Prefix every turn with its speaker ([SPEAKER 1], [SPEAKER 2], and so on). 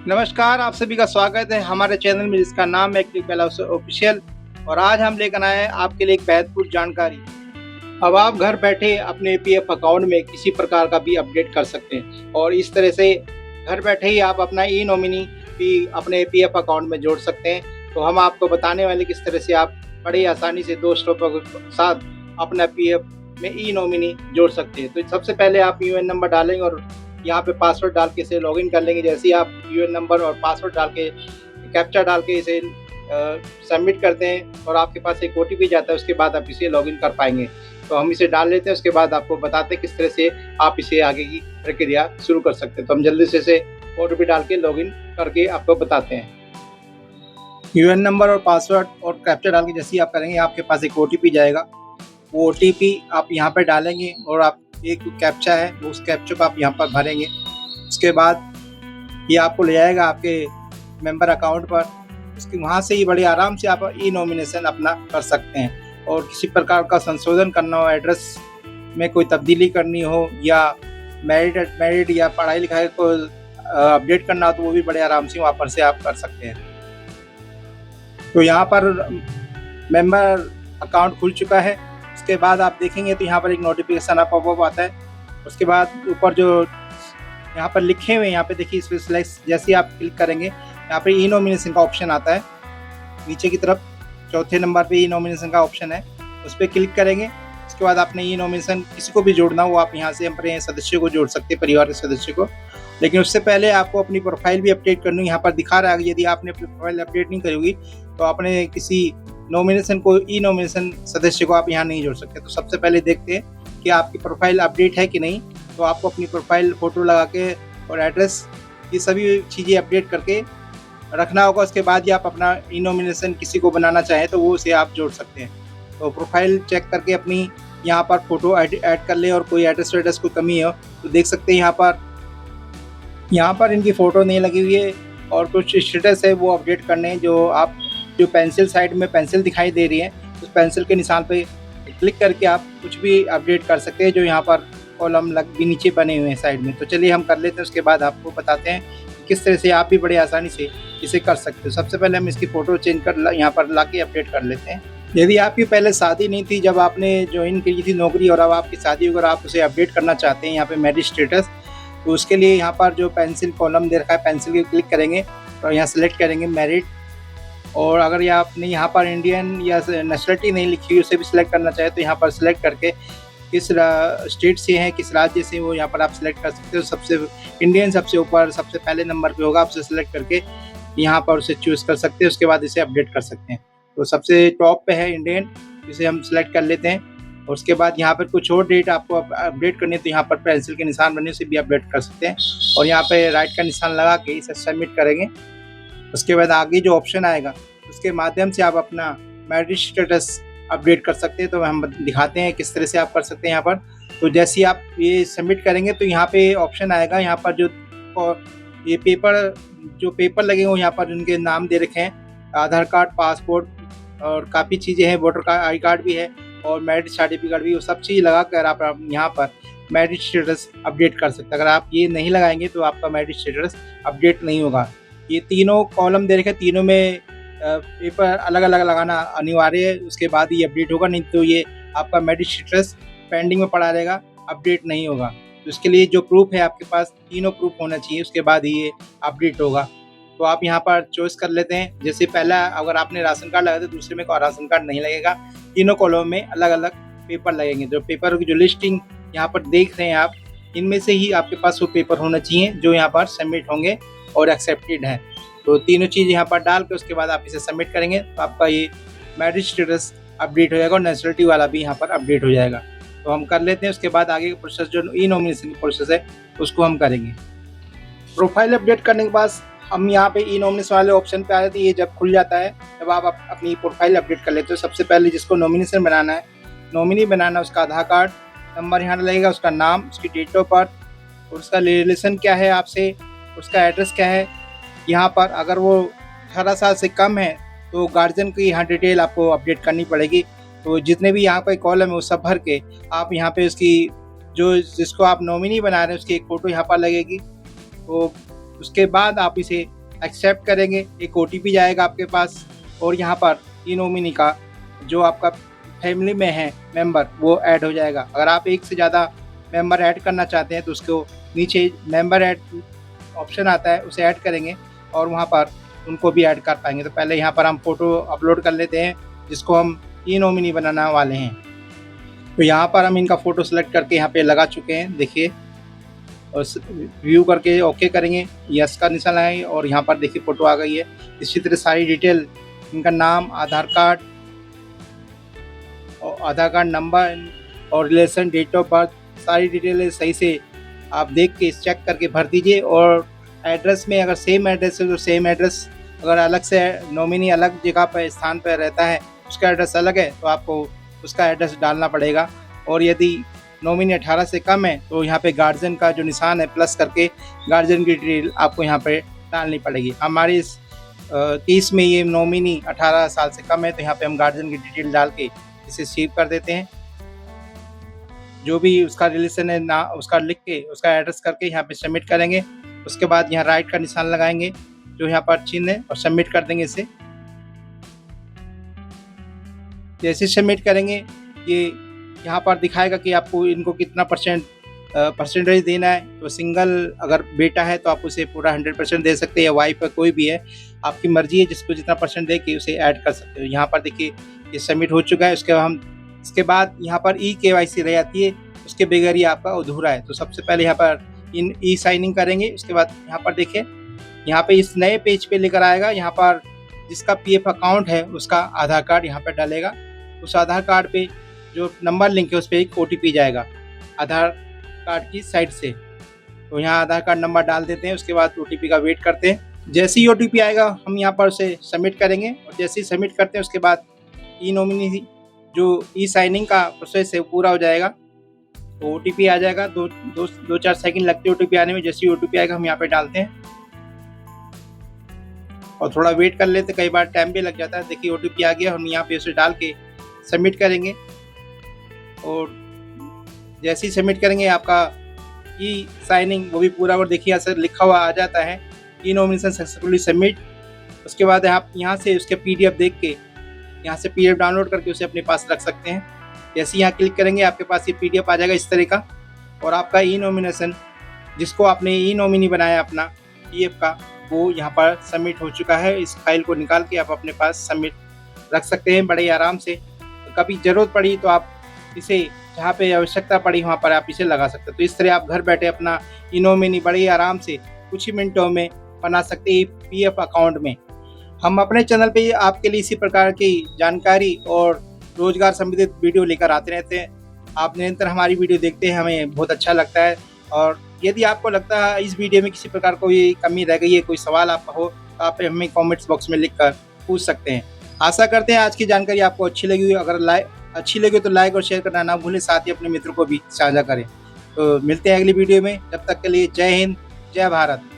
[SPEAKER 1] नमस्कार, आप सभी का स्वागत है हमारे चैनल में जिसका नाम है क्लिक बेल ऑफिशियल। और आज हम लेकर आए हैं आपके लिए एक बेहतपूर्ण जानकारी। अब आप घर बैठे अपने पीएफ अकाउंट में किसी प्रकार का भी अपडेट कर सकते हैं और इस तरह से घर बैठे ही आप अपना ई नॉमिनी भी अपने पीएफ अकाउंट में जोड़ सकते हैं। तो हम आपको बताने वाले किस तरह से आप बड़ी आसानी से 2 स्टेपों के साथ अपना पीएफ में ई नॉमिनी जोड़ सकते हैं। तो सबसे पहले आप यूएन नंबर डालेंगे और यहाँ पे पासवर्ड डाल के इसे लॉगिन कर लेंगे। जैसे ही आप यूएन नंबर और पासवर्ड डाल के कैप्चा डाल के इसे सबमिट करते हैं और आपके पास एक ओटीपी जाता है, उसके बाद आप इसे लॉगिन कर पाएंगे। तो हम इसे डाल लेते हैं, उसके बाद आपको बताते हैं किस तरह से आप इसे आगे की प्रक्रिया शुरू कर सकते हैं। तो हम जल्दी से इसे ओटीपी डाल के लॉगिन करके आपको बताते हैं। यूएन नंबर और पासवर्ड और कैप्चा डाल के जैसे ही आप करेंगे आपके पास एक ओटीपी जाएगा। वो ओटीपी आप यहाँ पर डालेंगे और आप एक कैप्चा है वो उस कैप्चा को आप यहाँ पर भरेंगे। उसके बाद ये आपको ले जाएगा आपके मेंबर अकाउंट पर। उसके वहाँ से ही बड़े आराम से आप ई नॉमिनेशन अपना कर सकते हैं। और किसी प्रकार का संशोधन करना हो, एड्रेस में कोई तब्दीली करनी हो या मैरिड या पढ़ाई लिखाई को अपडेट करना हो तो वो भी बड़े आराम से वहाँ पर से आप कर सकते हैं। तो यहाँ पर मेंबर अकाउंट खुल चुका है। उसके बाद आप देखेंगे तो यहाँ पर एक नोटिफिकेशन पॉपअप आता है। उसके बाद ऊपर जो यहाँ पर लिखे हुए यहाँ पे देखिए, इस पर सिलेक्ट जैसे ही आप क्लिक करेंगे यहाँ पे ई नॉमिनेशन का ऑप्शन आता है। नीचे की तरफ चौथे नंबर पे ई नॉमिनेशन का ऑप्शन है, उस पर क्लिक करेंगे। उसके बाद आपने ई नॉमिनेशन किसी को भी जोड़ना हो आप यहाँ से अपने सदस्य को जोड़ सकते हैं, परिवार के सदस्य को। लेकिन उससे पहले आपको अपनी प्रोफाइल भी अपडेट करनी है। यहाँ पर दिखा रहा है यदि आपने अपनी प्रोफाइल अपडेट नहीं करी होगी तो अपने किसी नॉमिनेशन को ई नॉमिनेशन सदस्य को आप यहाँ नहीं जोड़ सकते। तो सबसे पहले देखते हैं कि आपकी प्रोफाइल अपडेट है कि नहीं। तो आपको अपनी प्रोफाइल फ़ोटो लगा के और एड्रेस ये सभी चीज़ें अपडेट करके रखना होगा। उसके बाद ही आप अपना ई नॉमिनेशन किसी को बनाना चाहें तो वो उसे आप जोड़ सकते हैं। तो प्रोफाइल चेक करके अपनी यहाँ पर फ़ोटो ऐड कर ले और कोई एड्रेस वेड्रेस कोई कमी हो तो देख सकते हैं यहाँ पर इनकी फ़ोटो नहीं लगी हुई है और कुछ स्टेटस है वो अपडेट करने हैं। जो पेंसिल साइड में पेंसिल दिखाई दे रही है उस पेंसिल के निशान पे क्लिक करके आप कुछ भी अपडेट कर सकते हैं जो यहाँ पर कॉलम भी नीचे बने हुए हैं साइड में। तो चलिए हम कर लेते हैं, उसके बाद आपको बताते हैं कि किस तरह से आप भी बड़े आसानी से इसे कर सकते हो। सबसे पहले हम इसकी फ़ोटो चेंज कर यहाँ पर ला के अपडेट कर लेते हैं। यदि आपकी पहले शादी नहीं थी, जब आपने ज्वाइन की थी नौकरी और अब आपकी शादी होकर आप उसे अपडेट करना चाहते हैं यहाँ पे मैरिज स्टेटस, तो उसके लिए यहाँ पर जो पेंसिल कॉलम दे रखा है पेंसिल के क्लिक करेंगे और यहाँ सेलेक्ट करेंगे मैरिड। और अगर ये आपने यहाँ पर इंडियन या नेशनलिटी नहीं लिखी हुई उसे भी सिलेक्ट करना चाहे तो यहाँ पर सिलेक्ट करके किस स्टेट से हैं, किस राज्य से वो यहाँ पर आप सिलेक्ट कर सकते हो। सबसे इंडियन सबसे ऊपर सबसे पहले नंबर पे होगा, आप उसे सिलेक्ट करके यहाँ पर उसे चूज़ कर सकते हैं। उसके बाद इसे अपडेट कर सकते हैं। तो सबसे टॉप पे है इंडियन, इसे हम सिलेक्ट कर लेते हैं। और उसके बाद यहाँ पर कुछ और डेट आपको अपडेट करनी है तो यहाँ पर पेंसिल के निशान बने उसे भी अपडेट कर सकते हैं और यहाँ पर राइट का निशान लगा के इसे सबमिट करेंगे। उसके बाद आगे जो ऑप्शन आएगा उसके माध्यम से आप अपना मैरिज स्टेटस अपडेट कर सकते हैं। तो हम दिखाते हैं किस तरह से आप कर सकते हैं यहाँ पर। तो जैसे ही आप ये सबमिट करेंगे तो यहाँ पे ऑप्शन आएगा, यहाँ पर ये पेपर लगे हुए यहाँ पर उनके नाम दे रखे हैं, आधार कार्ड, पासपोर्ट और काफ़ी चीज़ें हैं, वोटर कार्ड, आई कार्ड भी है और मैरिज सर्टिफिकेट भी, वो सब चीज़ लगा कर आप यहाँ पर मैरिज स्टेटस अपडेट कर सकते हैं। अगर आप ये नहीं लगाएंगे तो आपका मैरिज स्टेटस अपडेट नहीं होगा। ये तीनों कॉलम दे रखे, तीनों में पेपर अलग अलग लगाना अनिवार्य है, उसके बाद ही अपडेट होगा, नहीं तो ये आपका मैरिज स्टेटस पेंडिंग में पड़ा रहेगा, अपडेट नहीं होगा। तो इसके लिए जो प्रूफ है आपके पास तीनों प्रूफ होना चाहिए, उसके बाद ही ये अपडेट होगा। तो आप यहाँ पर चॉइस कर लेते हैं। जैसे पहला अगर आपने राशन कार्ड लगाया तो दूसरे में राशन कार्ड नहीं लगेगा, तीनों कॉलम में अलग अलग पेपर लगेंगे। जो पेपर की जो लिस्टिंग यहाँ पर देख रहे हैं आप, इनमें से ही आपके पास वो पेपर होना चाहिए जो यहाँ पर सबमिट होंगे और एक्सेप्टेड हैं। तो तीनों चीज़ यहाँ पर डाल के उसके बाद आप इसे सबमिट करेंगे तो आपका ये मैरिज स्टेटस अपडेट हो जाएगा और नेशनलिटी वाला भी यहाँ पर अपडेट हो जाएगा। तो हम कर लेते हैं। उसके बाद आगे का प्रोसेस जो ई नॉमिनेशन की प्रोसेस है उसको हम करेंगे। प्रोफाइल अपडेट करने के बाद हम यहाँ पे ई नॉमिनेशन वाले ऑप्शन पे आ जाते हैं। ये जब खुल जाता है जब आप अपनी प्रोफाइल अपडेट कर लेते हो, सबसे पहले जिसको नॉमिनेशन बनाना है, नॉमिनी बनाना, उसका आधार कार्ड नंबर यहाँ लगेगा, उसका नाम, उसकी डेट ऑफ बर्थ और उसका रिलेशन क्या है आपसे, उसका एड्रेस क्या है। यहाँ पर अगर वो 18 साल से कम है तो गार्जियन की यहाँ डिटेल आपको अपडेट करनी पड़ेगी। तो जितने भी यहाँ पर कॉलम है वो सब भर के आप यहाँ पे उसकी जो जिसको आप नॉमिनी बना रहे हैं उसकी एक फ़ोटो यहाँ पर लगेगी। तो उसके बाद आप इसे एक्सेप्ट करेंगे, एक ओटीपी जाएगा आपके पास और यहाँ पर ई नॉमिनी का जो आपका फैमिली में है मेंबर वो ऐड हो जाएगा। अगर आप एक से ज़्यादा मेंबर ऐड करना चाहते हैं तो उसको नीचे मेंबर ऐड ऑप्शन आता है, उसे ऐड करेंगे और वहाँ पर उनको भी ऐड कर पाएंगे। तो पहले यहाँ पर हम फ़ोटो अपलोड कर लेते हैं जिसको हम ई नॉमिनी बनाने वाले हैं। तो यहाँ पर हम इनका फ़ोटो सेलेक्ट करके यहाँ पे लगा चुके हैं, देखिए, और व्यू करके ओके करेंगे, यस का निशान लगाएंगे और यहाँ पर देखिए फ़ोटो आ गई है। इसी तरह सारी डिटेल, इनका नाम, आधार कार्ड और आधार कार्ड नंबर और रिलेशन, डेट ऑफ बर्थ, सारी डिटेल सही से आप देख के चेक करके भर दीजिए। और एड्रेस में अगर सेम एड्रेस है तो सेम एड्रेस, अगर अलग से नॉमिनी अलग जगह पर स्थान पर रहता है, उसका एड्रेस अलग है तो आपको उसका एड्रेस डालना पड़ेगा। और यदि नॉमिनी 18 से कम है तो यहाँ पे गार्जियन का जो निशान है प्लस करके गार्जियन की डिटेल आपको यहाँ पे डालनी पड़ेगी। हमारे इस केस में ये नॉमिनी 18 साल से कम है तो यहाँ पे हम गार्जियन की डिटेल डाल के इसे सेव कर देते हैं। जो भी उसका रिलेशन है ना उसका लिख के उसका एड्रेस करके यहाँ पे सबमिट करेंगे। उसके बाद यहाँ राइट का निशान लगाएंगे जो यहाँ पर चिन्ह है और सबमिट कर देंगे इसे। जैसे सबमिट करेंगे ये यहाँ पर दिखाएगा कि आपको इनको कितना परसेंटेज देना है। तो सिंगल अगर बेटा है तो आप उसे पूरा 100% दे सकते हैं, या वाइफ है कोई भी है, आपकी मर्जी है जिसको जितना परसेंट दे के उसे ऐड कर सकते हो। यहाँ पर देखिए ये सबमिट हो चुका है। इसके बाद यहाँ पर ई-KYC रह जाती है, उसके बगैर ही आपका अधूरा है। तो सबसे पहले यहाँ पर ई साइनिंग करेंगे। उसके बाद यहाँ पर देखिए यहाँ पे इस नए पेज पे लेकर आएगा। यहाँ पर जिसका PF अकाउंट है उसका आधार कार्ड यहाँ पर डालेगा। उस आधार कार्ड पे जो नंबर लिंक है उस पर एक OTP जाएगा आधार कार्ड की साइड से। तो यहाँ आधार कार्ड नंबर डाल देते हैं। उसके बाद OTP का वेट करते हैं। जैसे ही OTP आएगा हम यहाँ पर उसे सबमिट करेंगे और जैसे ही सबमिट करते हैं उसके बाद ई नॉमिनी जो ई साइनिंग का प्रोसेस है पूरा हो जाएगा। तो OTP आ जाएगा, 2-4 सेकंड लगते हैं OTP आने में। जैसे ही OTP आएगा हम यहाँ पे डालते हैं और थोड़ा वेट कर लेते, कई बार टाइम भी लग जाता है। देखिए OTP आ गया, हम यहाँ पे उसे डाल के सबमिट करेंगे और जैसे ही सबमिट करेंगे आपका ई साइनिंग वो भी पूरा और देखिए यहाँ से लिखा हुआ आ जाता है ई नॉमिनेशन सक्सेसफुली सबमिट। उसके बाद आप यहाँ से उसके PDF देख के यहाँ से PDF डाउनलोड करके उसे अपने पास रख सकते हैं। जैसे यहाँ क्लिक करेंगे आपके पास ये PDF आ जाएगा इस तरह का और आपका ई नॉमिनेशन जिसको आपने ई नॉमिनी बनाया अपना PF का वो यहाँ पर सबमिट हो चुका है। इस फाइल को निकाल के आप अपने पास सबमिट रख सकते हैं बड़े आराम से। तो कभी ज़रूरत पड़ी तो आप इसे जहाँ पे आवश्यकता पड़ी वहाँ पर आप इसे लगा सकते हैं। तो इस तरह आप घर बैठे अपना ई नॉमिनी बड़े आराम से कुछ ही मिनटों में बना सकते हैं PF अकाउंट में। हम अपने चैनल पे आपके लिए इसी प्रकार की जानकारी और रोजगार संबंधित वीडियो लेकर आते रहते हैं। आप निरंतर हमारी वीडियो देखते हैं, हमें बहुत अच्छा लगता है। और यदि आपको लगता है इस वीडियो में किसी प्रकार कोई कमी रह गई है, कोई सवाल आपका हो तो आप हमें कमेंट्स बॉक्स में लिखकर पूछ सकते हैं। आशा करते हैं आज की जानकारी आपको अच्छी लगी हुई। अगर अच्छी लगी तो लाइक और शेयर करना ना भूलें, साथ ही अपने मित्रों को भी साझा करें। तो मिलते हैं अगली वीडियो में, तब तक के लिए जय हिंद, जय भारत।